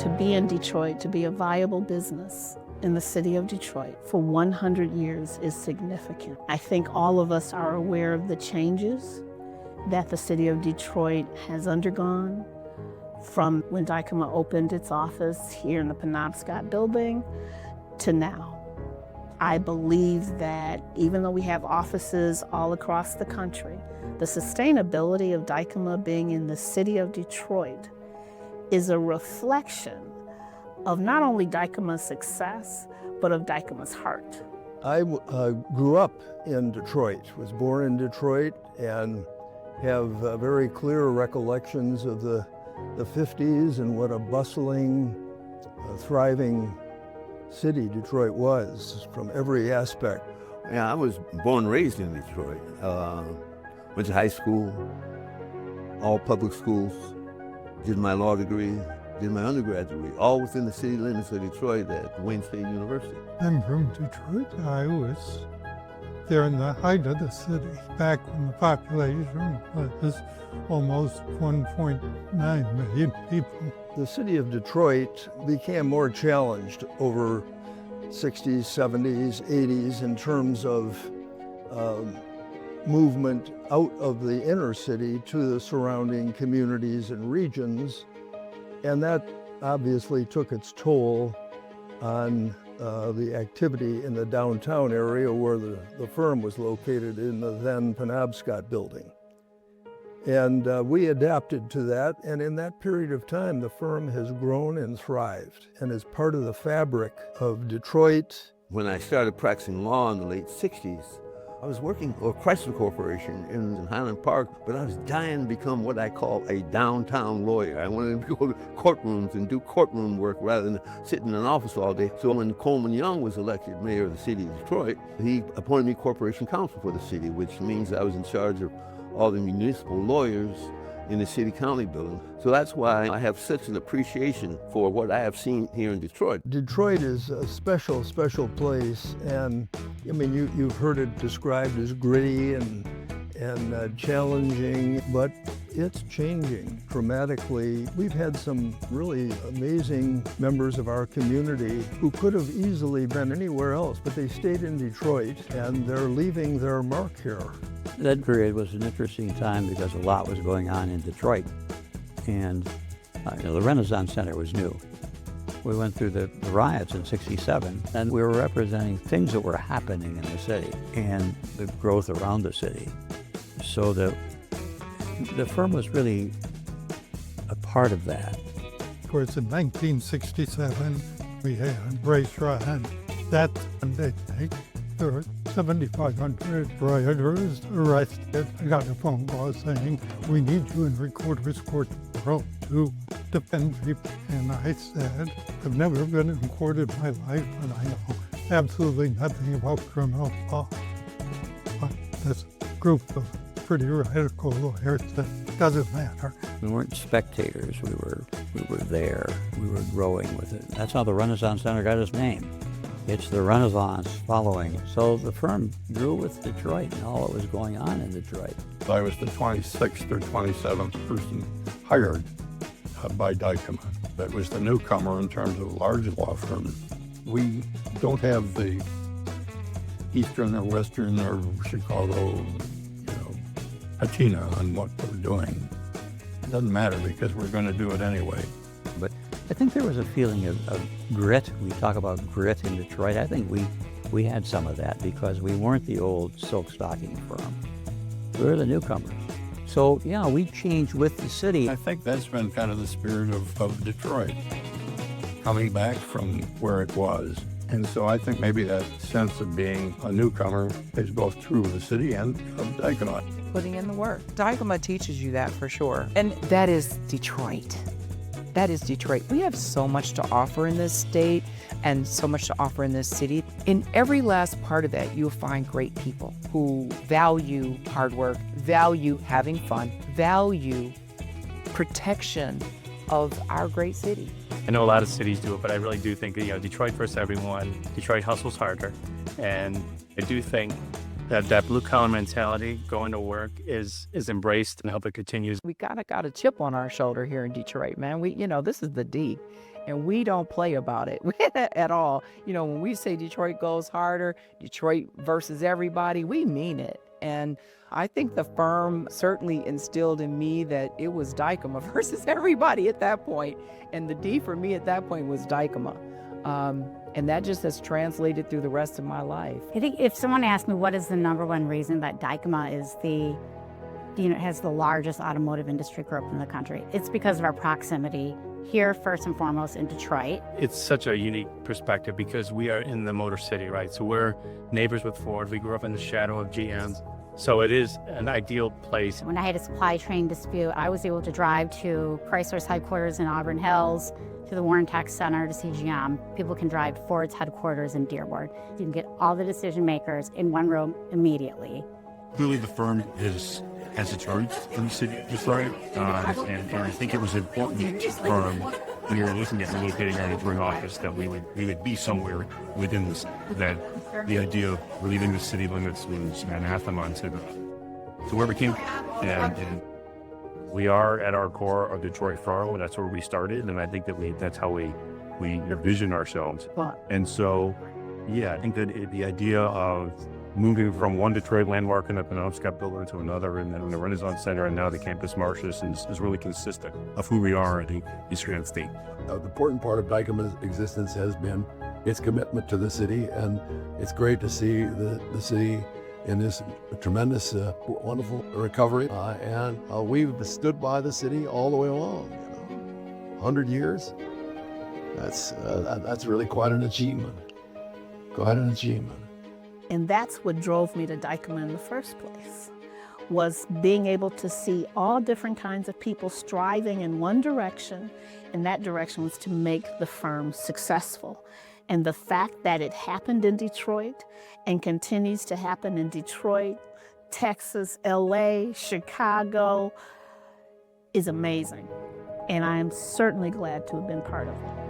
To be in Detroit, to be a viable business in the city of Detroit for 100 years is significant. I think all of us are aware of the changes that the city of Detroit has undergone from when Dykema opened its office here in the Penobscot building to now. I believe that even though we have offices all across the country, the sustainability of Dykema being in the city of Detroit is a reflection of not only Dykema's success, but of Dykema's heart. I grew up in Detroit, was born in Detroit, and have very clear recollections of the 50s and what a bustling, thriving city Detroit was from every aspect. Yeah, I was born and raised in Detroit. Went to high school, all public schools, did my law degree, did my undergrad degree, all within the city limits of Detroit at Wayne State University. I'm from Detroit. I was there in the height of the city, back when the population was almost 1.9 million people. The city of Detroit became more challenged over 60s, 70s, 80s in terms of movement out of the inner city to the surrounding communities and regions. And that obviously took its toll on the activity in the downtown area where the firm was located in the then Penobscot building. And we adapted to that, and in that period of time, the firm has grown and thrived and is part of the fabric of Detroit. When I started practicing law in the late 60s, I was working for Chrysler Corporation in Highland Park, but I was dying to become what I call a downtown lawyer. I wanted to go to courtrooms and do courtroom work rather than sit in an office all day. So when Coleman Young was elected mayor of the city of Detroit, he appointed me corporation counsel for the city, which means I was in charge of all the municipal lawyers in the city-county building. So that's why I have such an appreciation for what I have seen here in Detroit. Detroit is a special, special place, and I mean, you've heard it described as gritty and challenging, but it's changing dramatically. We've had some really amazing members of our community who could have easily been anywhere else, but they stayed in Detroit, and they're leaving their mark here. That period was an interesting time because a lot was going on in Detroit, and the Renaissance Center was new. We went through the riots in '67, and we were representing things that were happening in the city and the growth around the city. So the firm was really a part of that. Of course, in 1967, we had race riot. That Sunday night, there were 7,500 rioters arrested. I got a phone call saying, "We need you in Recorder's Court tomorrow to defend people." And I said, "I've never been in court in my life, and I know absolutely nothing about criminal law." But this group of pretty radical lawyers said, "Doesn't matter." We weren't spectators. We were there. We were growing with it. That's how the Renaissance Center got its name. It's the Renaissance following. So the firm grew with Detroit and all that was going on in Detroit. I was the 26th or 27th person hired by Dykema. That was the newcomer in terms of large law firm. We don't have the Eastern or Western or Chicago, patina on what we're doing. It doesn't matter because we're going to do it anyway. But I think there was a feeling of grit. We talk about grit in Detroit. I think we had some of that because we weren't the old silk stocking firm. We were the newcomers. So yeah, we changed with the city. I think that's been kind of the spirit of Detroit, coming back from where it was. And so I think maybe that sense of being a newcomer is both true of the city and of Dykema. Putting in the work. Dykema teaches you that for sure. And that is Detroit. That is Detroit. We have so much to offer in this state and so much to offer in this city. In every last part of that, you'll find great people who value hard work, value having fun, value protection of our great city. I know a lot of cities do it, but I really do think, Detroit first everyone. Detroit hustles harder. And I do think That blue collar mentality, going to work is embraced, and I hope it continues. We kind of got a chip on our shoulder here in Detroit, man. This is the D, and we don't play about it at all. When we say Detroit goes harder, Detroit versus everybody, we mean it. And I think the firm certainly instilled in me that it was Dykema versus everybody at that point. And the D for me at that point was Dykema. And that just has translated through the rest of my life. I think if someone asked me what is the number one reason that Dykema is has the largest automotive industry group in the country, it's because of our proximity here, first and foremost, in Detroit. It's such a unique perspective because we are in the Motor City, right? So we're neighbors with Ford. We grew up in the shadow of GM. So it is an ideal place. When I had a supply chain dispute, I was able to drive to Chrysler's headquarters in Auburn Hills, to the Warren Tech Center to see GM. People can drive to Ford's headquarters in Dearborn. You can get all the decision makers in one room immediately. Clearly the firm has its roots in the city of Detroit, and I think it was important when we were looking at locating our Detroit office that we would be somewhere within this, that the idea of relieving the city limits was anathema to where we came. And we are at our core a Detroit firm, and that's where we started, and I think that's how we envision ourselves. And so, yeah, I think that the idea of moving from one Detroit landmark in the Penobscot building to another, and then the Renaissance Center, and now the Campus Martius is really consistent of who we are in the Eastern United States. The important part of Dykema's existence has been its commitment to the city, and it's great to see the city in this tremendous, wonderful recovery. And we've stood by the city all the way along. 100 years. That's really quite an achievement. Quite an achievement. And that's what drove me to Dykema in the first place, was being able to see all different kinds of people striving in one direction, and that direction was to make the firm successful. And the fact that it happened in Detroit and continues to happen in Detroit, Texas, LA, Chicago is amazing. And I am certainly glad to have been part of it.